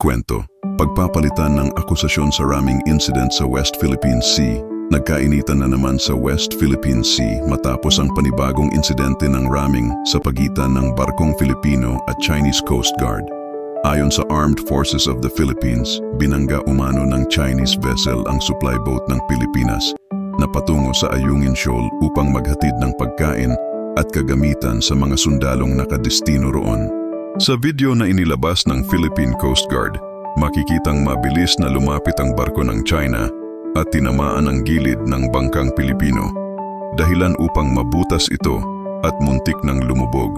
Kwento, pagpapalitan ng akusasyon sa ramming incident sa West Philippine Sea. Nagkainitan na naman sa West Philippine Sea matapos ang panibagong insidente ng ramming sa pagitan ng barkong Filipino at Chinese Coast Guard. Ayon sa Armed Forces of the Philippines, binangga umano ng Chinese vessel ang supply boat ng Pilipinas na patungo sa Ayungin Shoal upang maghatid ng pagkain at kagamitan sa mga sundalong nakadestino roon. Sa video na inilabas ng Philippine Coast Guard, makikitang mabilis na lumapit ang barko ng China at tinamaan ang gilid ng bangkang Pilipino, dahilan upang mabutas ito at muntik ng lumubog.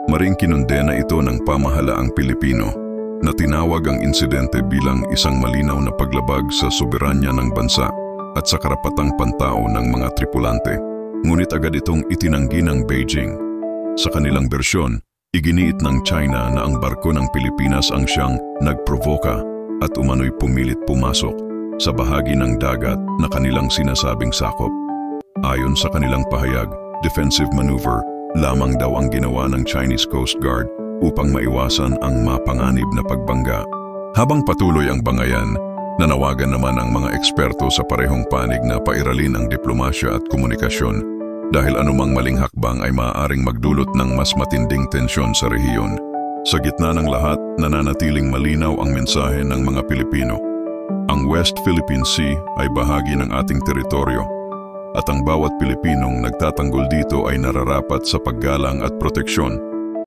Maring kinundena ito ng pamahalaang Pilipino na tinawag ang insidente bilang isang malinaw na paglabag sa soberanya ng bansa at sa karapatang pantao ng mga tripulante. Ngunit agad itong itinanggi ng Beijing. Sa kanilang bersyon, iginiit ng China na ang barko ng Pilipinas ang siyang nagprovoka at umano'y pumilit pumasok sa bahagi ng dagat na kanilang sinasabing sakop. Ayon sa kanilang pahayag, defensive maneuver lamang daw ang ginawa ng Chinese Coast Guard upang maiwasan ang mapanganib na pagbangga. Habang patuloy ang bangayan, nanawagan naman ang mga eksperto sa parehong panig na pairalin ang diplomasya at komunikasyon dahil anumang maling hakbang ay maaaring magdulot ng mas matinding tensyon sa rehiyon. Sa gitna ng lahat, nananatiling malinaw ang mensahe ng mga Pilipino. Ang West Philippine Sea ay bahagi ng ating teritoryo at ang bawat Pilipinong nagtatanggol dito ay nararapat sa paggalang at proteksyon.